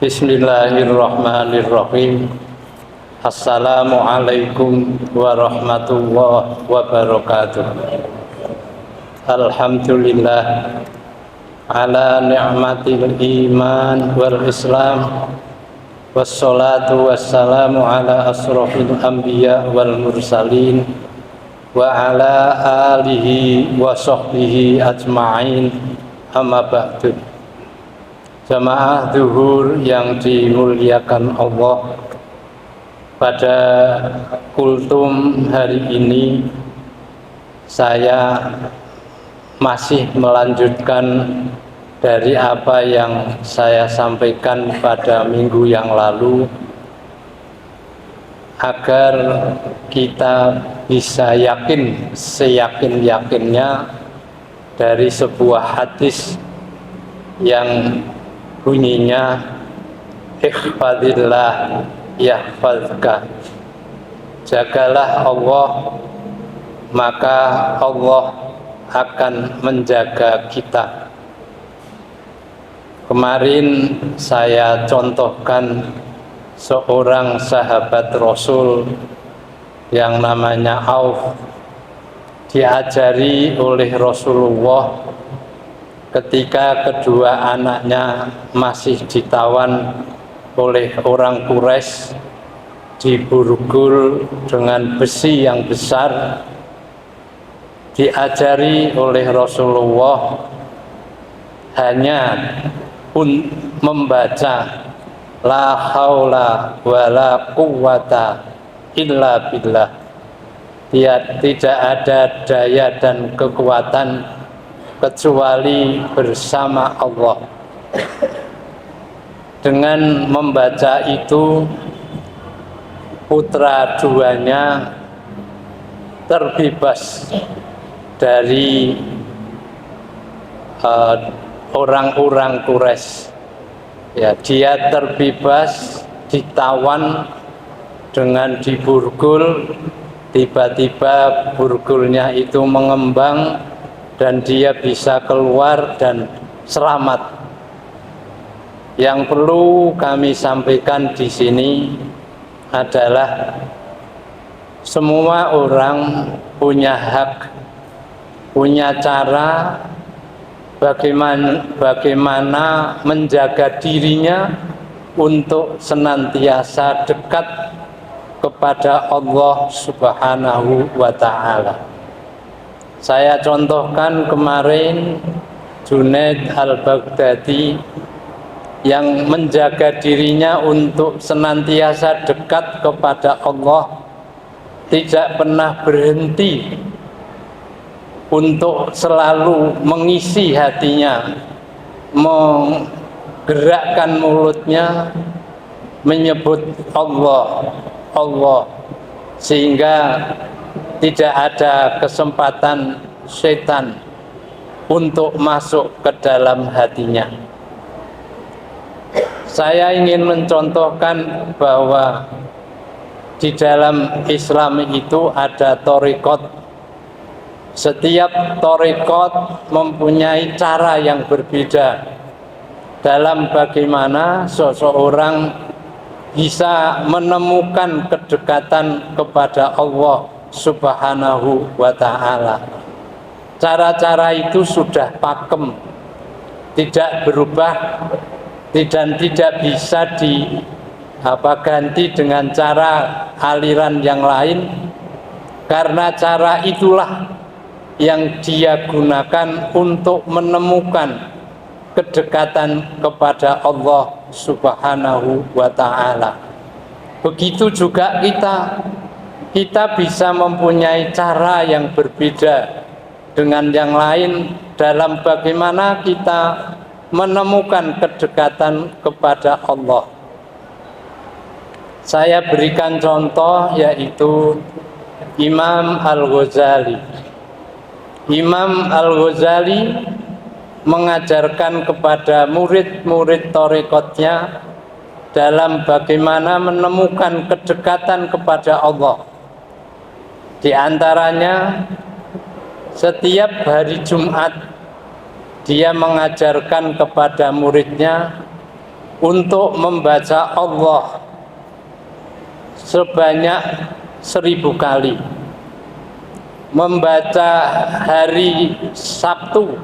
Bismillahirrahmanirrahim. Assalamualaikum warahmatullahi wabarakatuh. Alhamdulillah ala ni'matil iman wal islam, wassalatu wassalamu ala asrofil anbiya wal mursalin wa ala alihi wa sahbihi ajma'in, amma ba'du. Jamaah zuhur yang dimuliakan Allah, pada kultum hari ini saya masih melanjutkan dari apa yang saya sampaikan pada minggu yang lalu, agar kita bisa yakin seyakin-yakinnya dari sebuah hadis yang bunyinya ihfadillah yahfazka, jagalah Allah maka Allah akan menjaga kita. Kemarin saya contohkan seorang sahabat Rasul yang namanya Auf, diajari oleh Rasulullah ketika kedua anaknya masih ditawan oleh orang Quraisy, diborgol dengan besi yang besar. Diajari oleh Rasulullah hanya membaca la haula wala quwwata illa billah. Tidak ada daya dan kekuatan kecuali bersama Allah. Dengan membaca itu, putra duanya terbebas dari orang-orang Quraisy. Ya, dia terbebas, ditawan dengan diborgol. Tiba-tiba borgolnya itu mengembang dan dia bisa keluar dan selamat. Yang perlu kami sampaikan di sini adalah semua orang punya hak, punya cara bagaimana menjaga dirinya untuk senantiasa dekat kepada Allah Subhanahu wa Ta'ala. Saya contohkan kemarin Junaid al-Baghdadi yang menjaga dirinya untuk senantiasa dekat kepada Allah, tidak pernah berhenti untuk selalu mengisi hatinya, menggerakkan mulutnya menyebut Allah, Allah, sehingga tidak ada kesempatan setan untuk masuk ke dalam hatinya. Saya ingin mencontohkan bahwa di dalam Islam itu ada thariqat. Setiap thariqat mempunyai cara yang berbeda dalam bagaimana seseorang bisa menemukan kedekatan kepada Allah Subhanahu wa Ta'ala. Cara-cara itu sudah pakem, tidak berubah dan tidak bisa ganti dengan cara aliran yang lain, karena cara itulah yang dia gunakan untuk menemukan kedekatan kepada Allah Subhanahu wa Ta'ala. Begitu juga kita bisa mempunyai cara yang berbeda dengan yang lain dalam bagaimana kita menemukan kedekatan kepada Allah. Saya berikan contoh, yaitu Imam Al-Ghazali. Imam Al-Ghazali mengajarkan kepada murid-murid thariqatnya dalam bagaimana menemukan kedekatan kepada Allah. Di antaranya, setiap hari Jumat dia mengajarkan kepada muridnya untuk membaca Allah sebanyak 1000 kali, membaca hari Sabtu,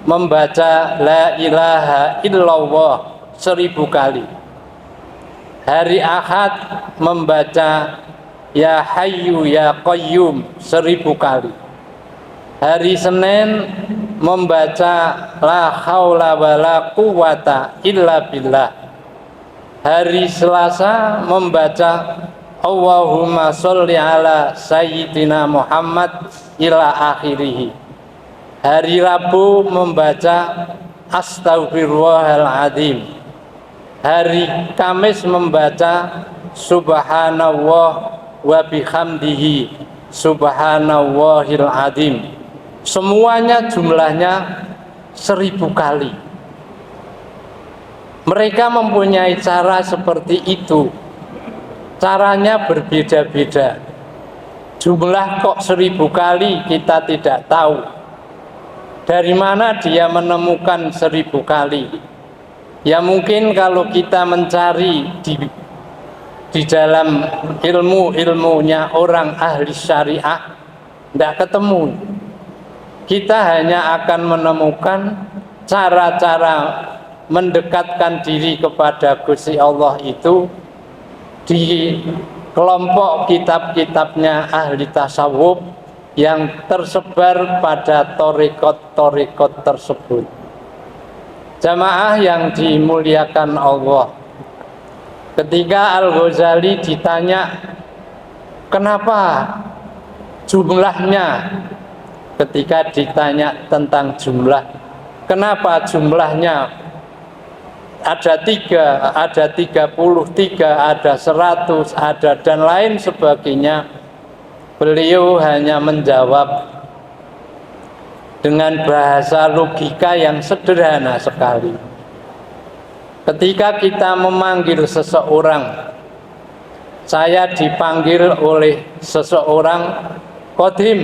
membaca la ilaha illallah 1000 kali, hari Ahad membaca ya hayyu ya qayyum 1000 kali, hari Senin membaca la haula wala quwata illa billah, hari Selasa membaca Allahumma sholli ala sayyidina Muhammad ila akhirih, hari Rabu membaca Astaghfirullahaladzim, hari Kamis membaca Subhanallah wa bihamdihi Subhanallahil azim. Semuanya jumlahnya 1000 kali. Mereka mempunyai cara seperti itu. Caranya berbeda-beda. Jumlah kok 1000 kali kita tidak tahu. Dari mana dia menemukan 1000 kali? Ya mungkin kalau kita mencari di dalam ilmunya orang ahli syariah, tidak ketemu. Kita hanya akan menemukan cara-cara mendekatkan diri kepada Gusti Allah itu di kelompok kitab-kitabnya ahli tasawuf yang tersebar pada thariqat-thariqat tersebut. Jamaah yang dimuliakan Allah, ketika Al-Ghazali ditanya kenapa jumlahnya, ketika ditanya tentang jumlah, kenapa jumlahnya ada 3, ada 33, ada 100, ada dan lain sebagainya, beliau hanya menjawab dengan bahasa logika yang sederhana sekali. Ketika kita memanggil seseorang, saya dipanggil oleh seseorang Qadim,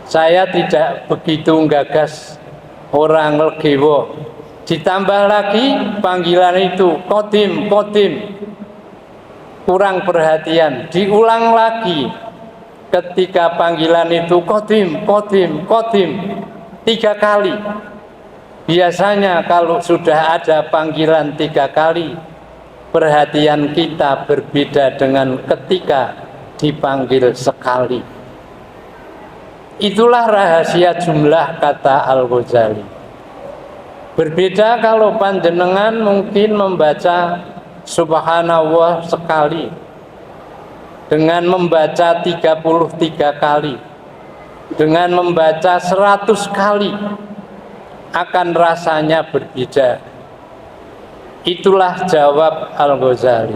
saya tidak begitu gagas orang legewo. Ditambah lagi panggilan itu Qadim, Qadim, kurang perhatian. Diulang lagi ketika panggilan itu Qadim, Qadim, Qadim 3 kali. Biasanya kalau sudah ada panggilan 3 kali, perhatian kita berbeda dengan ketika dipanggil sekali. Itulah rahasia jumlah, kata Al-Ghazali. Berbeda kalau panjenengan mungkin membaca Subhanallah sekali dengan membaca 33 kali, dengan membaca 100 kali, akan rasanya berbeda. Itulah jawab Al-Ghazali.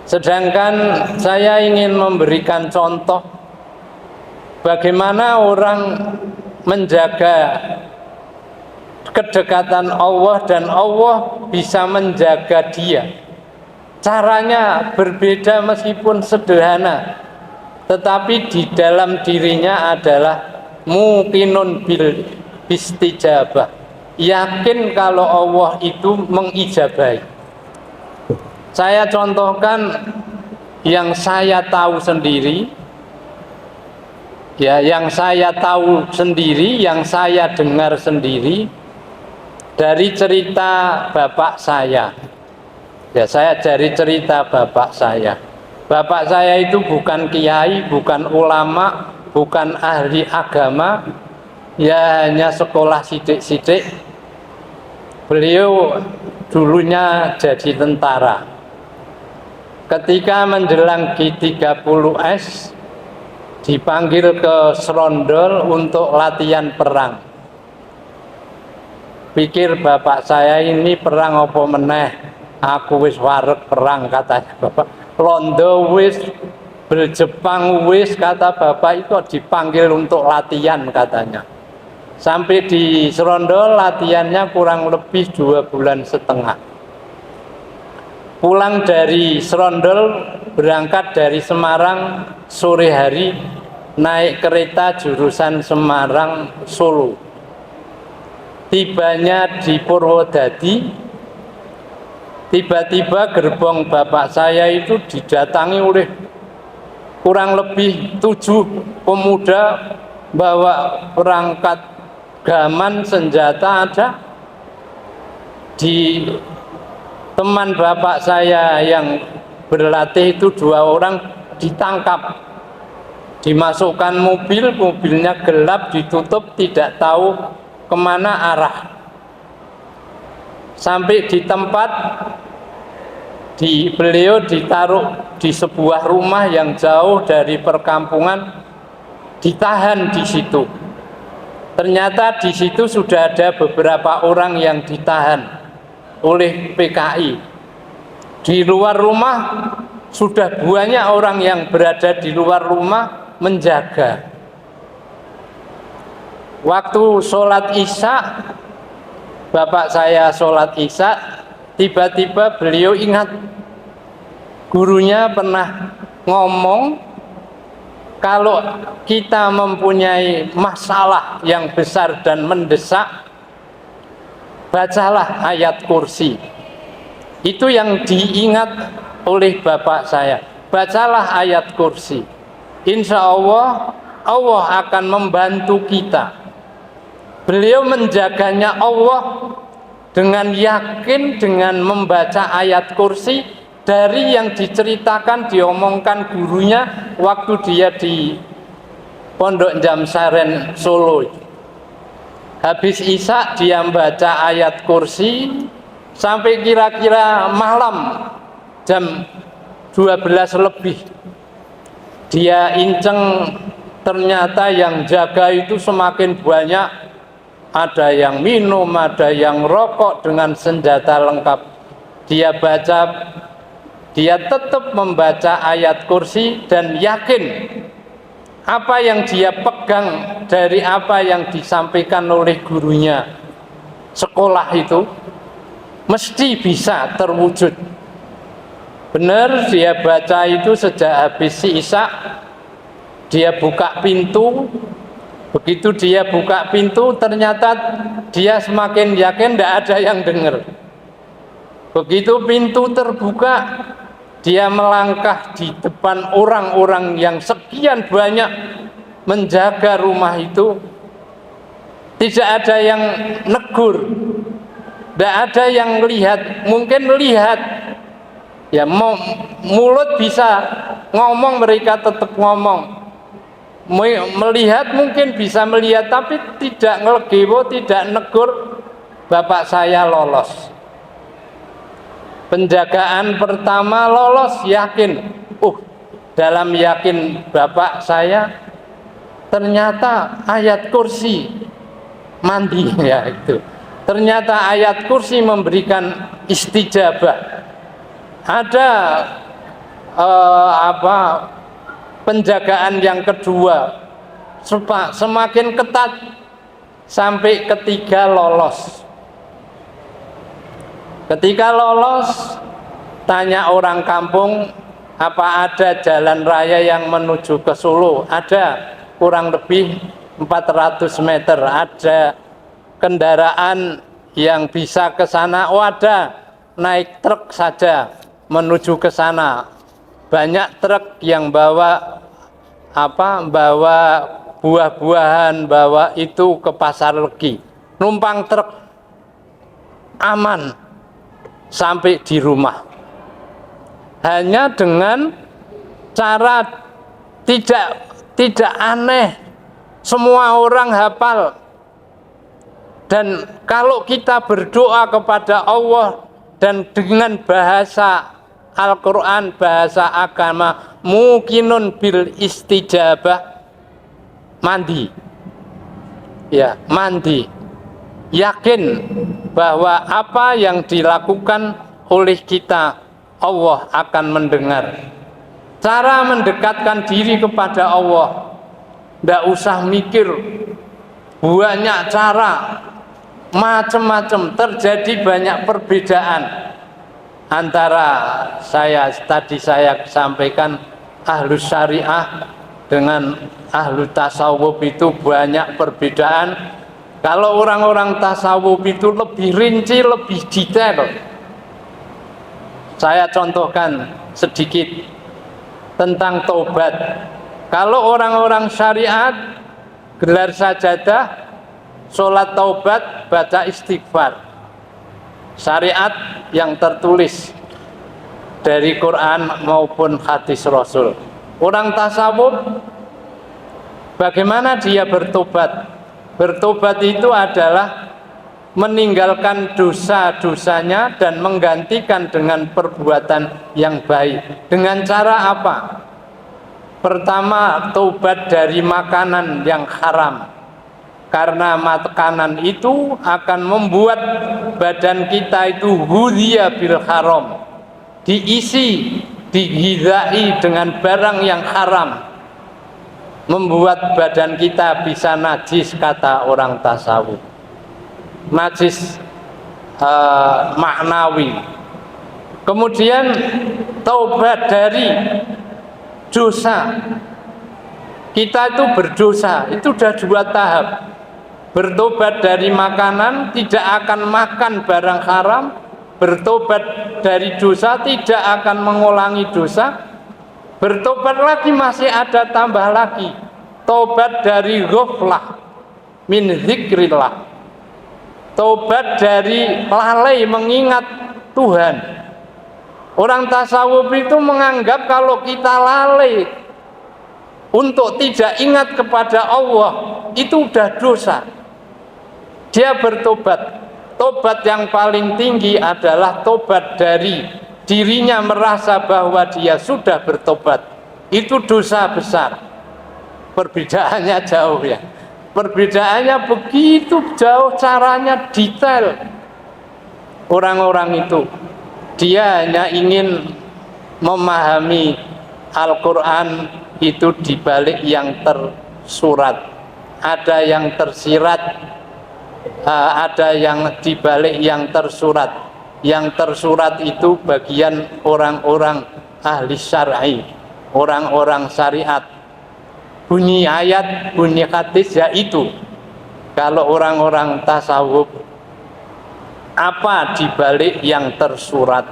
Sedangkan saya ingin memberikan contoh bagaimana orang menjaga kedekatan Allah dan Allah bisa menjaga dia. Caranya berbeda meskipun sederhana, tetapi di dalam dirinya adalah muqinun bil istijabah, yakin kalau Allah itu mengijabahi. Saya contohkan yang saya tahu sendiri, ya, yang saya tahu sendiri, yang saya dengar sendiri dari cerita bapak saya. Ya, saya dari cerita bapak saya. Bapak saya itu bukan kiai, bukan ulama, bukan ahli agama, ya hanya sekolah sidik-sidik. Beliau dulunya jadi tentara. Ketika menjelang G30S dipanggil ke Serondol untuk latihan perang. Pikir bapak saya ini perang apa meneh, aku wis wareg perang, katanya bapak. Londo wis, Jepang wis, kata bapak, itu dipanggil untuk latihan katanya. Sampai di Serondol latihannya kurang lebih 2,5 bulan. Pulang dari Serondol, berangkat dari Semarang sore hari, naik kereta jurusan Semarang Solo. tibanya di Purwodadi, tiba-tiba gerbong bapak saya itu didatangi oleh kurang lebih 7 pemuda bawa perangkat gaman, senjata ada. Di teman bapak saya yang berlatih itu 2 orang ditangkap, dimasukkan mobil, mobilnya gelap, ditutup, tidak tahu kemana arah. Sampai di tempat beliau ditaruh di sebuah rumah yang jauh dari perkampungan, ditahan di situ. Ternyata di situ sudah ada beberapa orang yang ditahan oleh PKI. Di luar rumah sudah banyak orang yang berada di luar rumah menjaga. Waktu sholat Isya, bapak saya sholat Isya, tiba-tiba beliau ingat gurunya pernah ngomong, kalau kita mempunyai masalah yang besar dan mendesak, bacalah ayat kursi. Itu yang diingat oleh bapak saya. Bacalah ayat kursi. Insya Allah, Allah akan membantu kita. Beliau menjaganya Allah dengan yakin, dengan membaca ayat kursi dari yang diceritakan, diomongkan gurunya waktu dia di Pondok Jamsaren Solo. Habis Isya dia membaca ayat kursi sampai kira-kira malam jam 12 lebih. Dia inceng, ternyata yang jaga itu semakin banyak. Ada yang minum, ada yang rokok dengan senjata lengkap. Dia baca, dia tetap membaca ayat kursi dan yakin apa yang dia pegang dari apa yang disampaikan oleh gurunya sekolah itu mesti bisa terwujud. Benar, dia baca itu sejak habis Isya, dia buka pintu. Begitu dia buka pintu, ternyata dia semakin yakin tidak ada yang dengar. Begitu pintu terbuka, dia melangkah di depan orang-orang yang sekian banyak menjaga rumah itu. Tidak ada yang negur, tidak ada yang lihat. Mungkin lihat, ya mulut bisa ngomong, mereka tetap ngomong. Melihat mungkin bisa melihat, tapi tidak ngelegewo, tidak negur. Bapak saya lolos. Penjagaan pertama lolos, yakin. Dalam yakin bapak saya, ternyata ayat kursi mandi ya itu. Ternyata ayat kursi memberikan istijabah. Ada penjagaan yang kedua semakin ketat sampai ketiga lolos. Ketika lolos, tanya orang kampung, apa ada jalan raya yang menuju ke Solo? Ada, kurang lebih 400 meter. Ada kendaraan yang bisa ke sana? Oh ada, naik truk saja menuju ke sana. Banyak truk yang bawa buah-buahan, bawa itu ke Pasar Legi. Numpang truk, aman sampai di rumah. Hanya dengan cara tidak aneh, semua orang hafal. Dan kalau kita berdoa kepada Allah dan dengan bahasa Al-Quran, bahasa agama, mukinun bil istijabah, mandi. Ya, mandi. Yakin bahwa apa yang dilakukan oleh kita, Allah akan mendengar. Cara mendekatkan diri kepada Allah, tidak usah mikir, banyak cara, macam-macam, terjadi banyak perbedaan antara tadi saya sampaikan ahlus syariah dengan ahlu tasawuf itu banyak perbedaan. Kalau orang-orang tasawuf itu lebih rinci, lebih detail. Saya contohkan sedikit tentang taubat. Kalau orang-orang syariat, gelar sajadah, sholat taubat, baca istighfar. Syariat yang tertulis dari Quran maupun hadis Rasul. Orang tasawuf, bagaimana dia bertobat? Bertobat itu adalah meninggalkan dosa-dosanya dan menggantikan dengan perbuatan yang baik. Dengan cara apa? Pertama, tobat dari makanan yang haram. Karena makanan itu akan membuat badan kita itu hudhiya bil haram, diisi, digizai dengan barang yang haram, membuat badan kita bisa najis, kata orang tasawuf. Najis maknawi. Kemudian taubat dari dosa. Kita itu berdosa, itu sudah 2 tahap. Bertobat dari makanan, tidak akan makan barang haram. Bertobat dari dosa, tidak akan mengulangi dosa. Bertobat lagi masih ada tambah lagi. Tobat dari ghaflah min zikrillah. Tobat dari lalai mengingat Tuhan. Orang tasawuf itu menganggap kalau kita lalai untuk tidak ingat kepada Allah, itu sudah dosa. Dia bertobat. Tobat yang paling tinggi adalah tobat dari dirinya merasa bahwa dia sudah bertobat. Itu dosa besar. Perbedaannya jauh ya. Perbedaannya begitu jauh, caranya detail. Orang-orang itu, dia hanya ingin memahami Al-Quran itu dibalik yang tersurat. Ada yang tersirat, ada yang dibalik yang tersurat. Yang tersurat itu bagian orang-orang ahli syar'i, orang-orang syariat. Bunyi ayat, bunyi hadis, yaitu kalau orang-orang tasawuf, apa dibalik yang tersurat,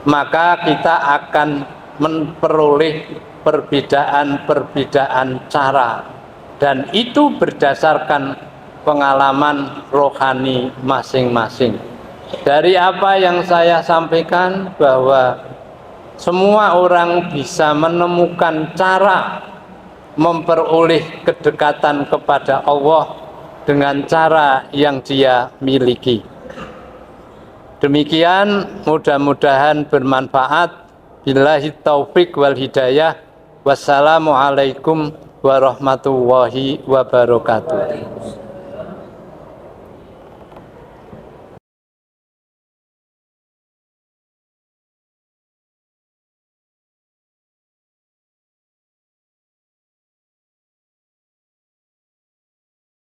maka kita akan memperoleh perbedaan-perbedaan cara, dan itu berdasarkan pengalaman rohani masing-masing. Dari apa yang saya sampaikan, bahwa semua orang bisa menemukan cara memperoleh kedekatan kepada Allah dengan cara yang dia miliki. Demikian, mudah-mudahan bermanfaat. Billahi taufik wal hidayah. Wassalamualaikum warahmatullahi wabarakatuh.